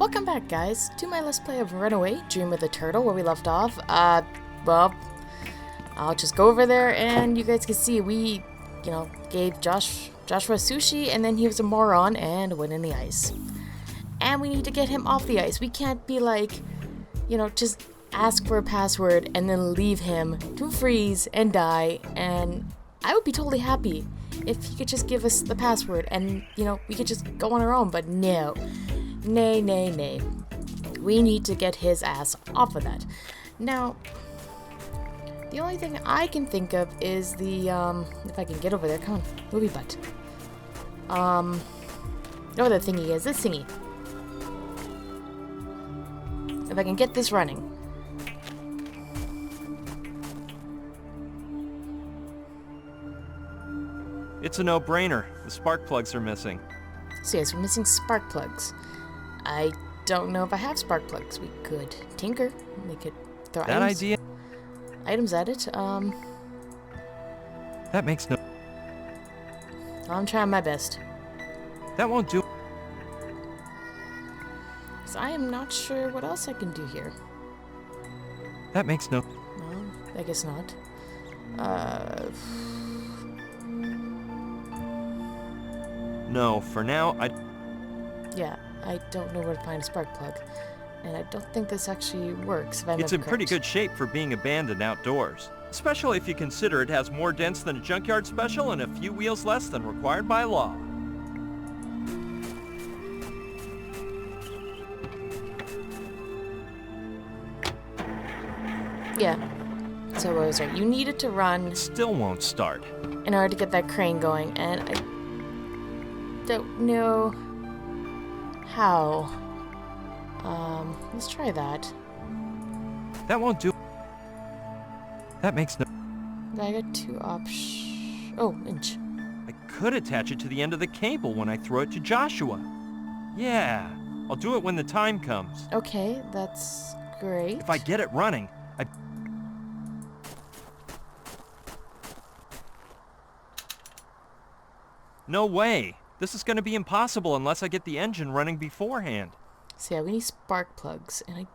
Welcome back, guys, to my Let's Play of Runaway, Dream of the Turtle, where we left off. Well, I'll just go over there and you guys can see we, gave Joshua sushi and then he was a moron and went in the ice. And we need to get him off the ice. We can't be like, just ask for a password and then leave him to freeze and die. And I would be totally happy if he could just give us the password and, we could just go on our own, but no. Nay, nay, nay. We need to get his ass off of that. Now, the only thing I can think of is the, if I can get over there, come on, movie butt. No, the thingy is this thingy. If I can get this running. It's a no-brainer. The spark plugs are missing. So yes, we're missing spark plugs. I don't know if I have spark plugs. We could tinker. We could throw items at it. That makes no... I'm trying my best. That won't do. Because I am not sure what else I can do here. That makes no... Well, I guess not. No, for now, Yeah, I don't know where to find a spark plug. And I don't think this actually works, if I'm It's in pretty good shape for being abandoned outdoors. Especially if you consider it has more dents than a junkyard special and a few wheels less than required by law. Yeah. So what was right? You needed to run... It still won't start. ...in order to get that crane going, and I don't know how. Let's try that. That won't do. That makes no... I got two options. Oh, inch. I could attach it to the end of the cable when I throw it to Joshua. Yeah, I'll do it when the time comes. Okay, that's great. If I get it running, No way! This is going to be impossible unless I get the engine running beforehand. So yeah, we need spark plugs, and I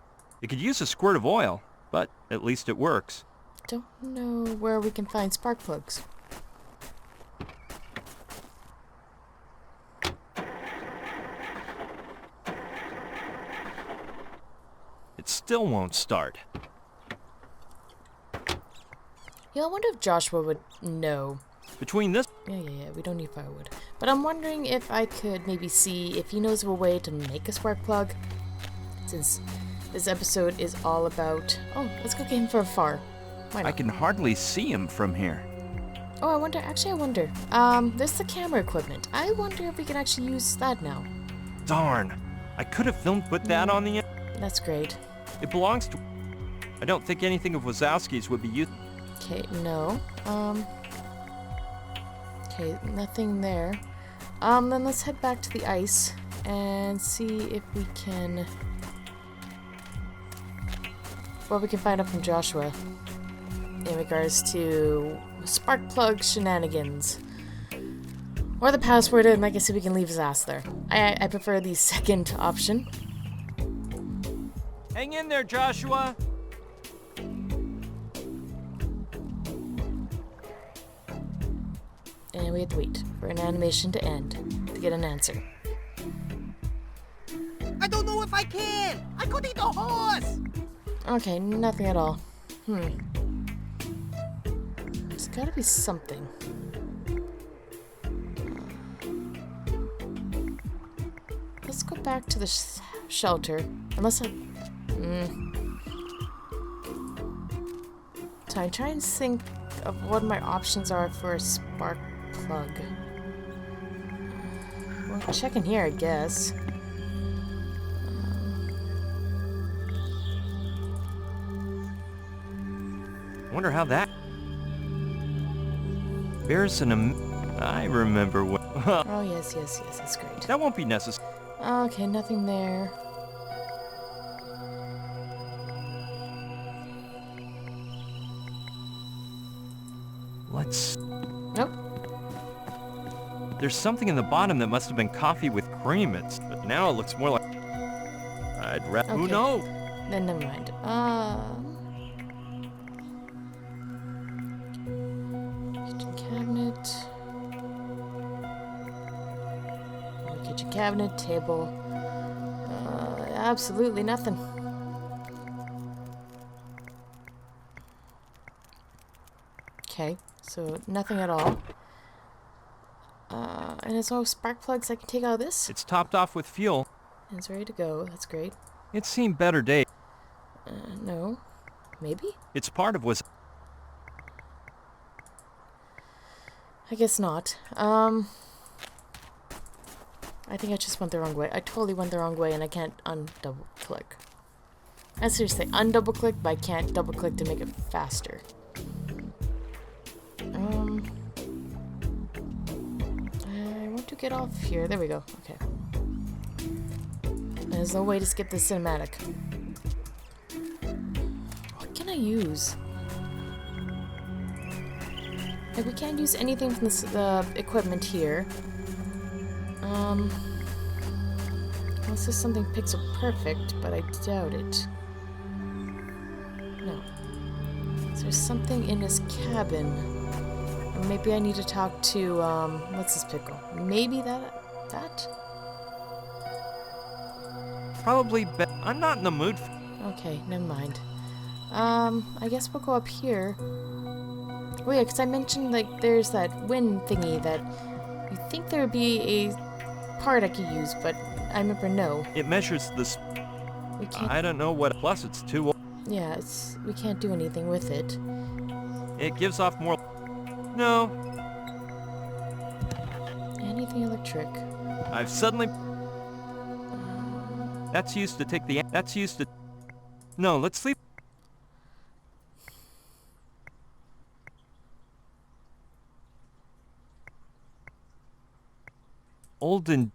It could use a squirt of oil, but at least it works. don't know where we can find spark plugs. It still won't start. Yeah, I wonder if Joshua would know. Between this... Yeah, we don't need firewood. But I'm wondering if I could maybe see if he knows of a way to make a spark plug. Since this episode is all about... Oh, let's go get him from far. Why not? I can hardly see him from here. Oh, I wonder... Actually, I wonder. There's the camera equipment. I wonder if we can actually use that now. Darn. I could have put that on the end. That's great. It belongs to... I don't think anything of Wazowski's would be used... Okay, no. Okay, nothing there. Then let's head back to the ice and see if we can... what we can find out from Joshua in regards to spark plug shenanigans. Or the password, and like I said, we can leave his ass there. I prefer the second option. Hang in there, Joshua! And we have to wait for an animation to end to get an answer. I don't know if I can! I could eat a horse! Okay, nothing at all. There's gotta be something. Let's go back to the shelter. Unless I... So I try and think of what my options are for a spark plug. Well, check in here, I guess. Wonder how that... Bears and I remember what... Oh, yes, that's great. That won't be necessary. Okay, nothing there. Let's... Nope. There's something in the bottom that must have been coffee with cream. But now it looks more like... Who Okay. knows? Then never mind. Kitchen cabinet. Kitchen cabinet, table. Absolutely nothing. Okay, so nothing at all. And there's no spark plugs I can take out of this. It's topped off with fuel. And it's ready to go. That's great. It's seen better days. No. Maybe? It's part of was. I guess not. I think I just went the wrong way. I totally went the wrong way and I can't undouble click. I seriously undouble click, but I can't double click to make it faster. I want to get off here. There we go. Okay. There's no way to skip this cinematic. What can I use? Like, we can't use anything from the equipment here. Unless there's something pixel perfect, but I doubt it. No. Is there something in his cabin? Or maybe I need to talk to, what's this pickle? Maybe that? Probably I'm not in the mood for. Okay, never mind. I guess we'll go up here. Oh yeah, because I mentioned, like, there's that wind thingy that you think there would be a part I could use, but I remember no. It measures this. We can't. I don't know what. Plus, it's too old. Yeah, we can't do anything with it. It gives off more. No. Anything electric. I've suddenly. That's used to take the. That's used to. No, let's sleep. Old and.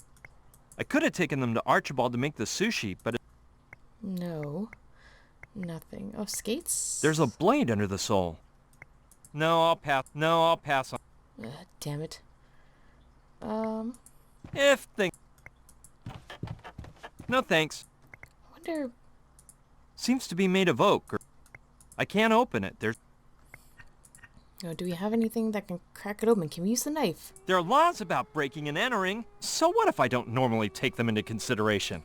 I could have taken them to Archibald to make the sushi, but No. Nothing. Oh, skates? there's a blade under the sole. No, I'll pass. No, I'll pass on. Damn it. If thing. No thanks. I wonder. Seems to be made of oak. Or I can't open it. Oh, do we have anything that can crack it open? Can we use the knife? There are laws about breaking and entering. So what if I don't normally take them into consideration?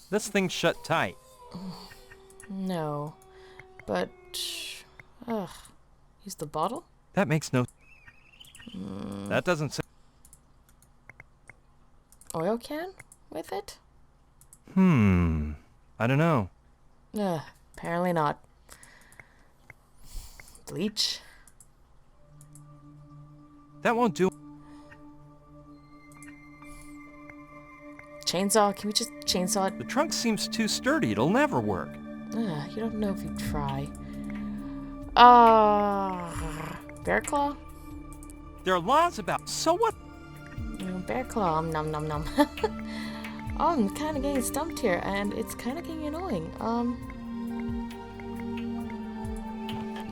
This thing's shut tight. No. But. Ugh. Use the bottle? That makes no. That doesn't say. Oil can? With it? I don't know. Apparently not. Bleach? That won't do. Chainsaw? Can we just chainsaw it? The trunk seems too sturdy. It'll never work. You don't know if you try. Bear claw? There are laws about. So what? Bear claw. Nom nom nom. Oh, I'm kind of getting stumped here, and it's kind of getting annoying.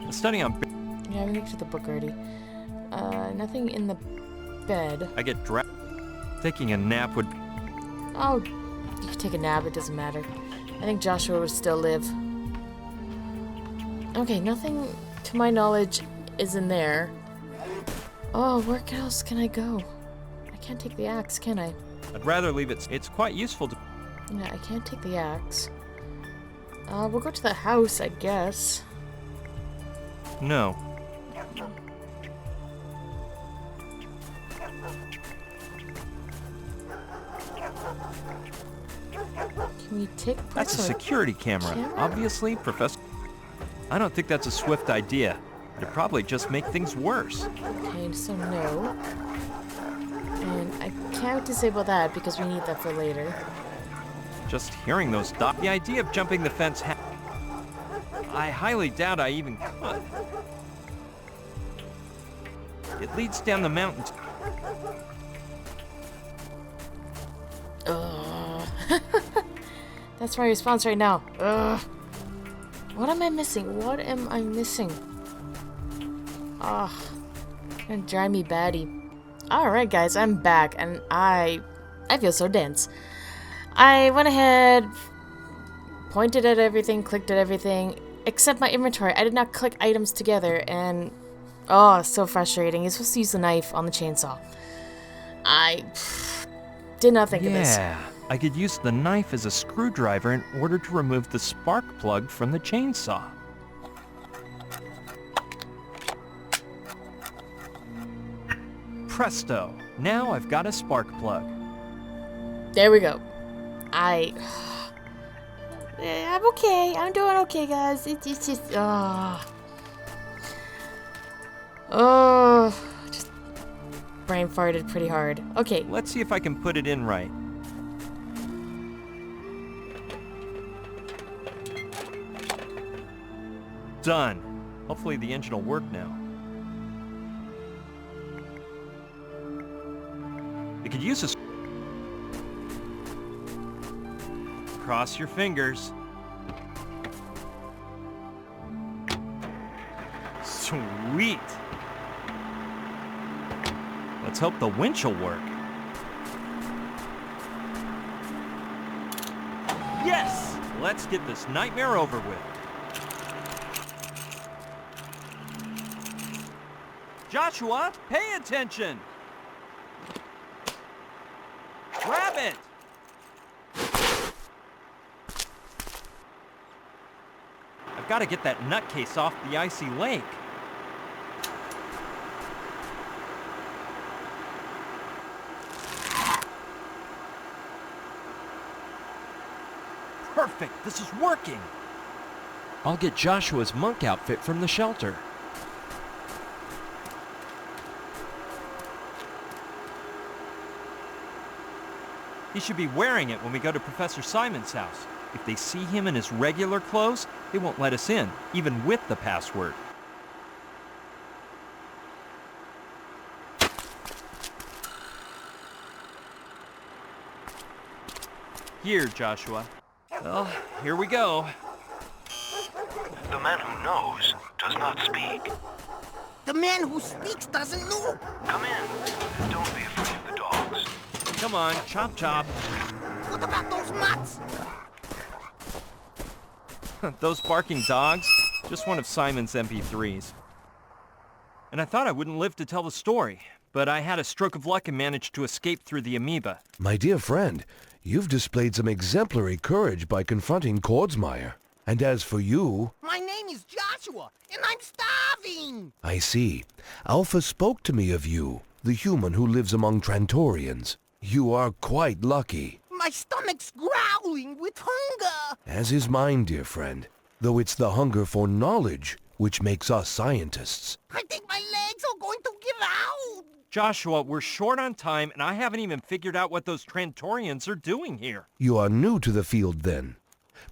A study on. Yeah, we looked at the book already. Nothing in the bed. I get taking a nap would. Oh, you can take a nap, it doesn't matter. I think Joshua would still live. Okay, nothing, to my knowledge, is in there. Oh, where else can I go? I can't take the axe, can I? I'd rather leave it. It's quite useful to. Yeah, I can't take the axe. We'll go to the house, I guess. No. Can we take That's a personal security camera. Obviously, Professor. I don't think that's a swift idea. It'd probably just make things worse. Okay, so no. And I can't disable that because we need that for later. Just hearing those dots. The idea of jumping the fence. I highly doubt I even could. It leads down the mountain. That's my response right now. Ugh. What am I missing? What am I missing? Ugh. Gonna drive me batty. Alright guys, I'm back and I feel so dense. I went ahead, pointed at everything, clicked at everything, except my inventory. I did not click items together, and oh, so frustrating. You're supposed to use the knife on the chainsaw. I did not think of this. Yeah, I could use the knife as a screwdriver in order to remove the spark plug from the chainsaw. Presto! Now I've got a spark plug. There we go. I'm okay. I'm doing okay, guys. It's just, just brain farted pretty hard. Okay. Let's see if I can put it in right. Done. Hopefully the engine will work now. I could use a... Cross your fingers. Sweet. Let's hope the winch will work. Yes! Let's get this nightmare over with. Joshua, pay attention! Grab it! I've got to get that nutcase off the icy lake. Perfect, this is working. I'll get Joshua's monk outfit from the shelter. He should be wearing it when we go to Professor Simon's house. If they see him in his regular clothes, they won't let us in, even with the password. Here, Joshua. Well, here we go. The man who knows does not speak. The man who speaks doesn't know. Come in. Don't be afraid of the dogs. Come on, chop chop. What about those mutts? Those barking dogs? Just one of Simon's MP3s. And I thought I wouldn't live to tell the story, but I had a stroke of luck and managed to escape through the amoeba. My dear friend, you've displayed some exemplary courage by confronting Kordsmeyer. And as for you... My name is Joshua, and I'm starving. I see. Alpha spoke to me of you, the human who lives among Trantorians. You are quite lucky. My stomach's growling with hunger. As is mine, dear friend. Though it's the hunger for knowledge which makes us scientists. I think my legs are going to give out. Joshua, we're short on time, and I haven't even figured out what those Trantorians are doing here. You are new to the field, then.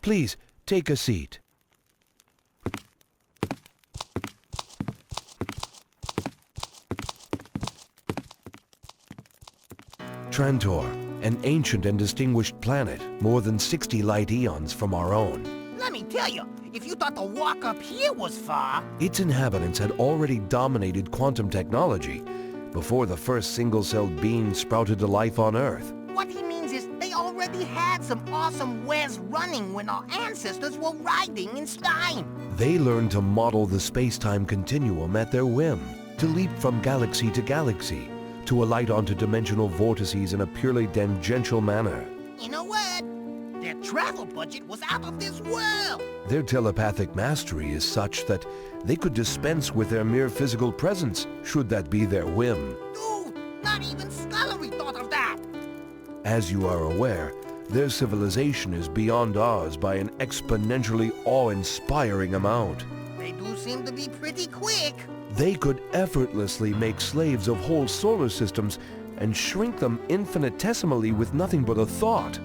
Please, take a seat. Trantor, an ancient and distinguished planet, more than 60 light eons from our own. Let me tell you, if you thought the walk up here was far... Its inhabitants had already dominated quantum technology before the first single-celled being sprouted to life on Earth. What he means is they already had some awesome wares running when our ancestors were riding in time. They learned to model the space-time continuum at their whim, to leap from galaxy to galaxy, to alight onto dimensional vortices in a purely tangential manner. You know what? Their travel budget was out of this world. Their telepathic mastery is such that they could dispense with their mere physical presence, should that be their whim. Dude, not even Scullery thought of that. As you are aware, their civilization is beyond ours by an exponentially awe-inspiring amount. They do seem to be pretty quick. They could effortlessly make slaves of whole solar systems and shrink them infinitesimally with nothing but a thought.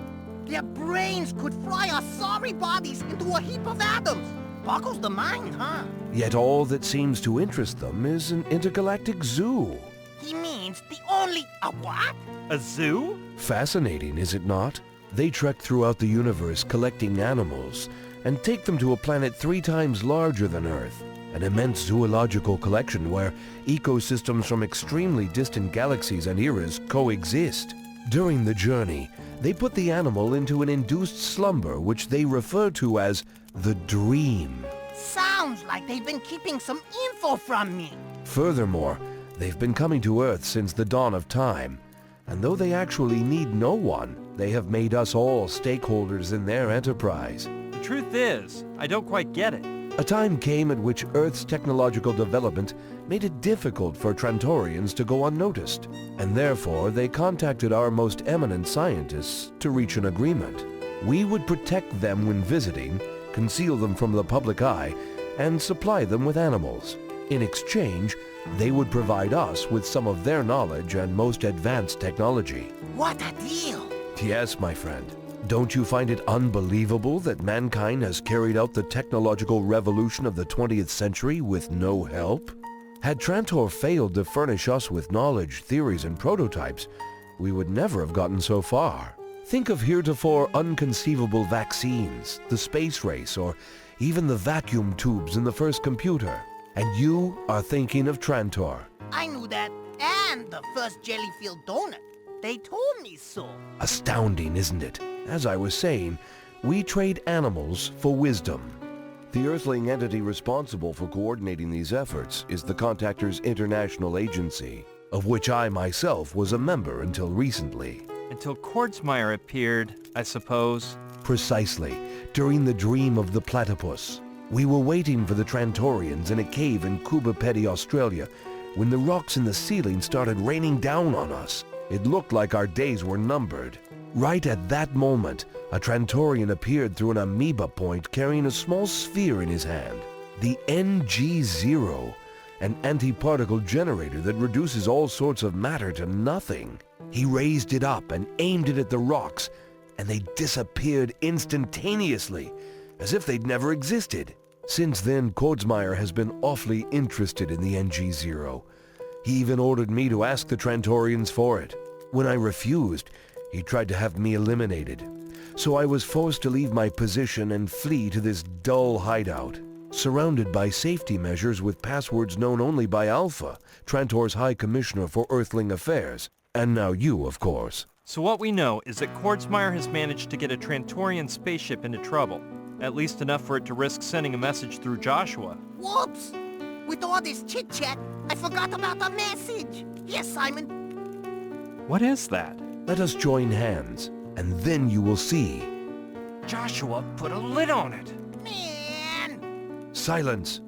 Their brains could fry our sorry bodies into a heap of atoms. Boggles the mind, huh? Yet all that seems to interest them is an intergalactic zoo. He means the only... A what? A zoo? Fascinating, is it not? They trek throughout the universe collecting animals and take them to a planet 3 times larger than Earth. An immense zoological collection where ecosystems from extremely distant galaxies and eras coexist. During the journey, they put the animal into an induced slumber which they refer to as the dream. Sounds like they've been keeping some info from me. Furthermore, they've been coming to Earth since the dawn of time, and though they actually need no one, they have made us all stakeholders in their enterprise. The truth is, I don't quite get it. A time came at which Earth's technological development made it difficult for Trantorians to go unnoticed, and therefore they contacted our most eminent scientists to reach an agreement. We would protect them when visiting, conceal them from the public eye, and supply them with animals. In exchange, they would provide us with some of their knowledge and most advanced technology. What a deal! Yes, my friend. Don't you find it unbelievable that mankind has carried out the technological revolution of the 20th century with no help? Had Trantor failed to furnish us with knowledge, theories, and prototypes, we would never have gotten so far. Think of heretofore unconceivable vaccines, the space race, or even the vacuum tubes in the first computer. And you are thinking of Trantor. I knew that, and the first jelly-filled donut. They told me so. Astounding, isn't it? As I was saying, we trade animals for wisdom. The Earthling entity responsible for coordinating these efforts is the Contactors International Agency, of which I myself was a member until recently. Until Kordsmeyer appeared, I suppose. Precisely, during the dream of the platypus. We were waiting for the Trantorians in a cave in Kubapeti, Australia, when the rocks in the ceiling started raining down on us. It looked like our days were numbered. Right at that moment, a Trantorian appeared through an amoeba point carrying a small sphere in his hand. The NG-0, an antiparticle generator that reduces all sorts of matter to nothing. He raised it up and aimed it at the rocks, and they disappeared instantaneously, as if they'd never existed. Since then, Kordsmeyer has been awfully interested in the NG-0. He even ordered me to ask the Trantorians for it. When I refused, he tried to have me eliminated. So I was forced to leave my position and flee to this dull hideout, surrounded by safety measures with passwords known only by Alpha, Trantor's High Commissioner for Earthling Affairs, and now you, of course. So what we know is that Kordsmeyer has managed to get a Trantorian spaceship into trouble. At least enough for it to risk sending a message through Joshua. Whoops! With all this chit-chat, I forgot about the message. Yes, Simon. What is that? Let us join hands, and then you will see. Joshua put a lid on it. Man! Silence!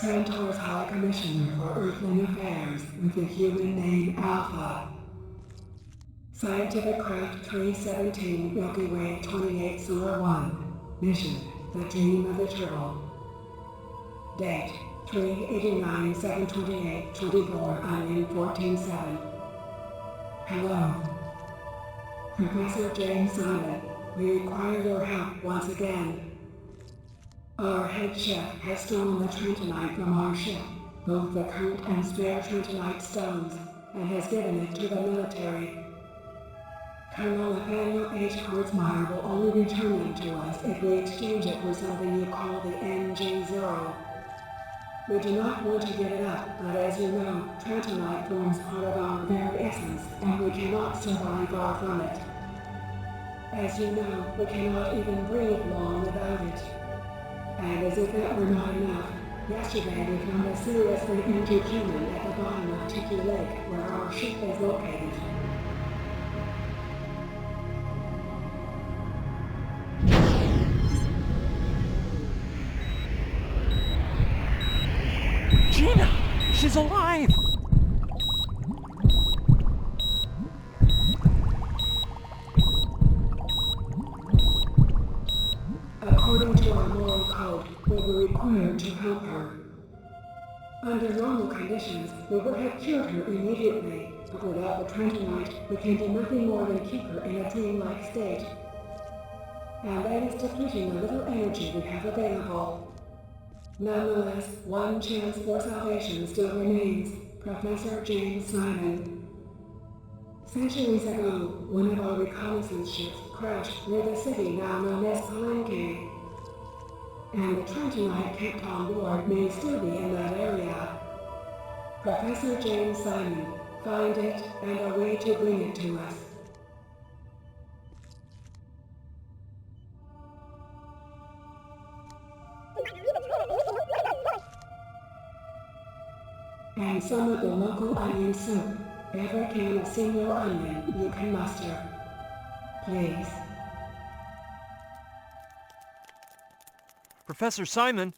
Trantor's High Commissioner for Earthling Affairs with the human name Alpha. Scientific Craft 317 Milky Way 2801. Mission, the Dream of the Turtle. Date, 389-728-24 Onion 14-7. Hello. Professor James Simon, we require your help once again. Our head chef has stolen the Trentonite from our ship, both the current and spare Trentonite stones, and has given it to the military. Colonel Nathaniel H. Kordsmeyer will only return them to us if we exchange it for something you call the NG-0. We do not want to give it up, but as you know, Trentonite forms part of our very essence, and we cannot survive far from it. As you know, we cannot even breathe long without it. And as if that were not enough, Yesterday we found a seriously injured human at the bottom of Tiki Lake, where our ship is located. Gina! She's alive! According to our moral code, we were required to help her. Under normal conditions, we would have cured her immediately, but without the Trentonite, we can do nothing more than keep her in a dreamlike state. And that is depleting the little energy we have available. Nonetheless, one chance for salvation still remains. Professor James Simon. Centuries ago, one of our reconnaissance ships crashed near the city now known as Palenque. And the Trentonite kept on board may still be in that area. Professor James Simon, find it and a way to bring it to us. And some of the local onion soup. Every can of single onion you can muster. Please. Professor Simon,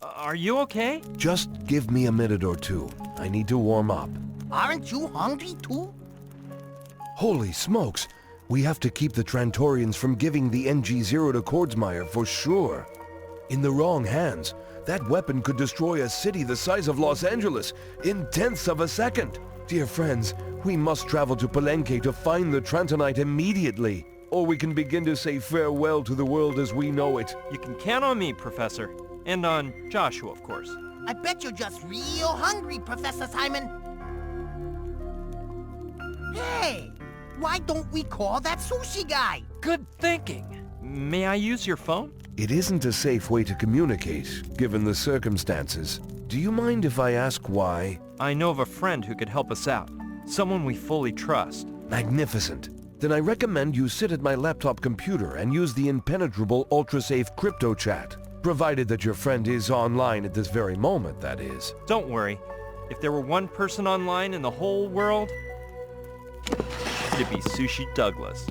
are you okay? Just give me a minute or two. I need to warm up. Aren't you hungry too? Holy smokes! We have to keep the Trantorians from giving the NG-0 to Kordsmeyer for sure. In the wrong hands, that weapon could destroy a city the size of Los Angeles in tenths of a second. Dear friends, we must travel to Palenque to find the Trentonite immediately, or we can begin to say farewell to the world as we know it. You can count on me, Professor. And on Joshua, of course. I bet you're just real hungry, Professor Simon. Hey, why don't we call that sushi guy? Good thinking. May I use your phone? It isn't a safe way to communicate, given the circumstances. Do you mind if I ask why? I know of a friend who could help us out. Someone we fully trust. Magnificent. Then I recommend you sit at my laptop computer and use the impenetrable ultra-safe crypto chat. Provided that your friend is online at this very moment, that is. Don't worry. If there were one person online in the whole world, it'd be Sushi Douglas.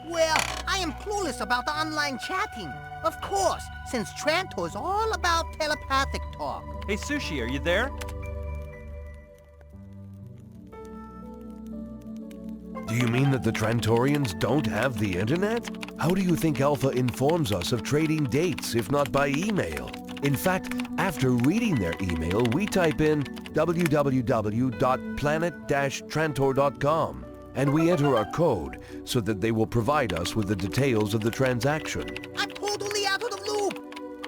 Well, I am clueless about the online chatting. Of course, since Trantor is all about telepathic talk. Hey Sushi, are you there? Do you mean that the Trantorians don't have the internet? How do you think Alpha informs us of trading dates, if not by email? In fact, after reading their email, we type in www.planet-trantor.com and we enter our code so that they will provide us with the details of the transaction. I'm totally out of the loop.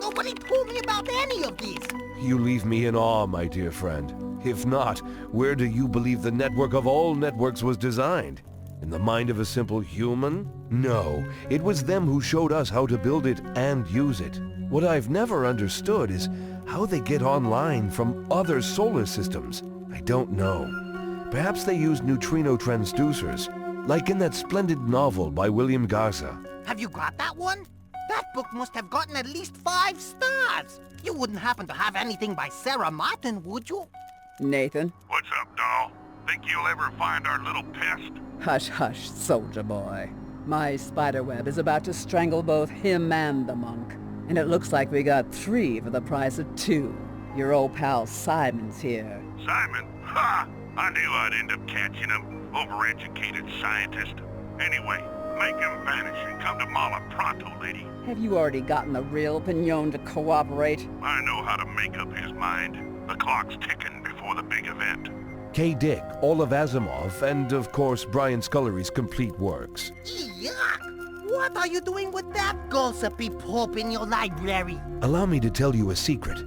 Nobody told me about any of these. You leave me in awe, my dear friend. If not, where do you believe the network of all networks was designed? In the mind of a simple human? No, it was them who showed us how to build it and use it. What I've never understood is how they get online from other solar systems. I don't know. Perhaps they use neutrino transducers, like in that splendid novel by William Garza. Have you got that one? That book must have gotten at least 5 stars. You wouldn't happen to have anything by Sarah Martin, would you? Nathan? What's up, doll? Think you'll ever find our little pest? Hush, hush, soldier boy. My spiderweb is about to strangle both him and the monk. And it looks like we got 3 for the price of 2. Your old pal Simon's here. Simon? Ha! I knew I'd end up catching him. Overeducated scientist. Anyway, make him vanish and come to Mala pronto, lady. Have you already gotten the real Pignon to cooperate? I know how to make up his mind. The clock's ticking before the big event. K. Dick, all of Asimov, and of course Brian Scullery's complete works. Yuck! What are you doing with that gossipy pulp in your library? Allow me to tell you a secret.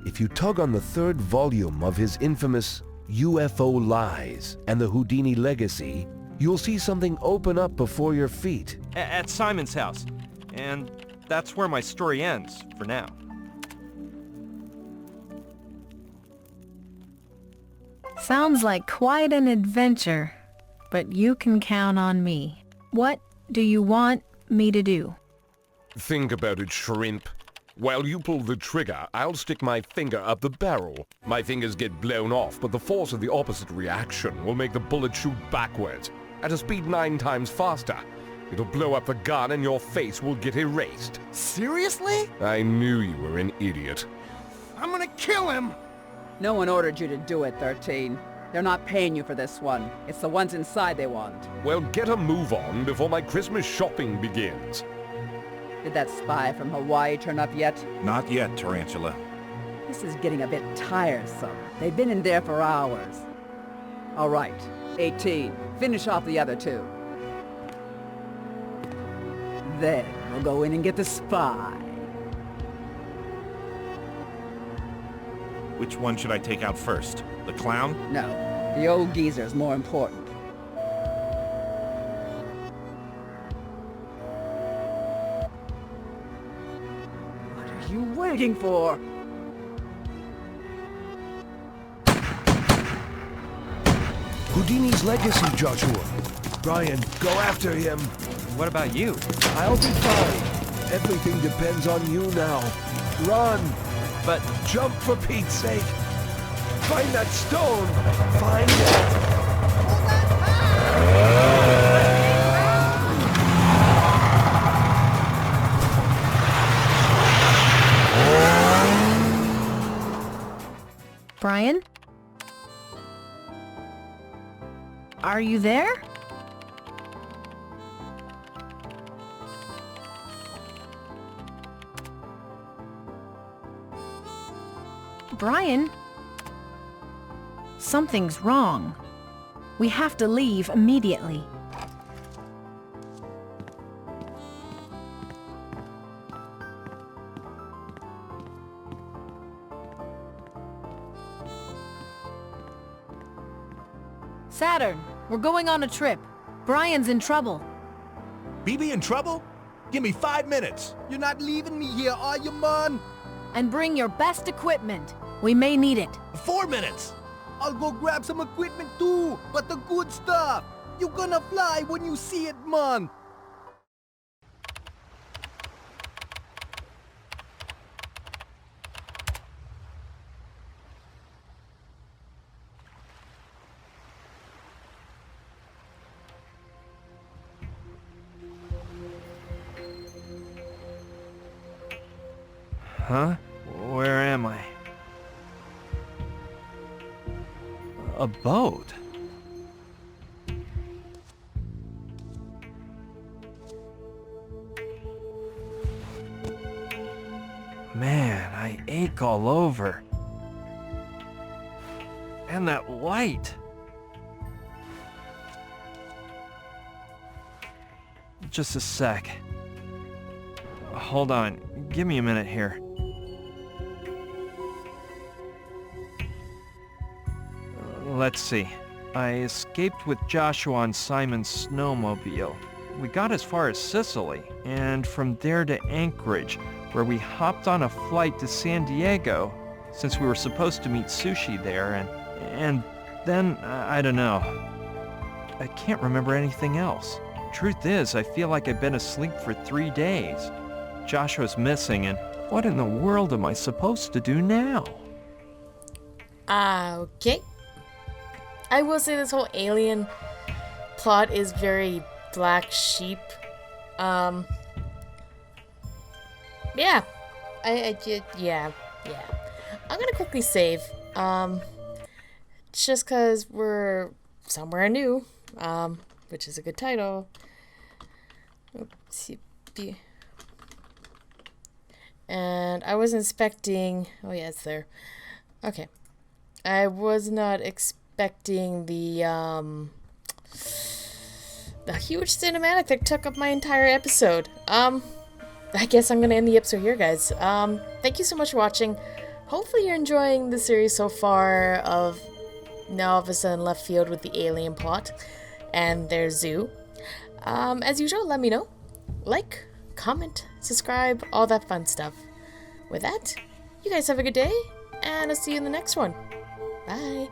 If you tug on the 3rd volume of his infamous UFO Lies and the Houdini Legacy, you'll see something open up before your feet. At Simon's house. And that's where my story ends, for now. Sounds like quite an adventure, but you can count on me. What do you want me to do? Think about it, shrimp. While you pull the trigger, I'll stick my finger up the barrel. My fingers get blown off, but the force of the opposite reaction will make the bullet shoot backwards, at a speed 9 times faster. It'll blow up the gun and your face will get erased. Seriously? I knew you were an idiot. I'm gonna kill him! No one ordered you to do it, 13. They're not paying you for this one. It's the ones inside they want. Well, get a move on before my Christmas shopping begins. Did that spy from Hawaii turn up yet? Not yet, Tarantula. This is getting a bit tiresome. They've been in there for hours. All right, 18. Finish off the other 2. Then we'll go in and get the spy. Which one should I take out first? The clown? No, the old geezer's more important. What are you waiting for? Houdini's legacy, Joshua. Brian, go after him. What about you? I'll be fine. Everything depends on you now. Run! But Jump for Pete's sake! Find that stone! Find it! Brian? Are you there? Brian? Something's wrong. We have to leave immediately. Saturn, we're going on a trip. Brian's in trouble. BB in trouble? Give me 5 minutes. You're not leaving me here, are you, man? And bring your best equipment. We may need it. 4 minutes. I'll go grab some equipment too, but the good stuff. You're gonna fly when you see it, man. Huh? Where am I? A boat? Man, I ache all over. And that light. Just a sec. Hold on. Give me a minute here. Let's see. I escaped with Joshua on Simon's snowmobile. We got as far as Sicily, and from there to Anchorage, where we hopped on a flight to San Diego, since we were supposed to meet Sushi there, and then, I don't know. I can't remember anything else. Truth is, I feel like I've been asleep for 3 days. Joshua's missing, and what in the world am I supposed to do now? Okay. I will say this whole alien plot is very black sheep. Yeah. Yeah. I'm gonna quickly save. Just cause we're somewhere new. Which is a good title. Oops. And I was inspecting. Oh yeah, it's there. Okay. I was not expecting the huge cinematic that took up my entire episode. I guess I'm gonna end the episode here, guys. Thank you so much for watching. Hopefully you're enjoying the series so far of now all of a sudden left field with the alien plot and their zoo. As usual, let me know. Like, comment, subscribe, all that fun stuff. With that, you guys have a good day, and I'll see you in the next one. Bye.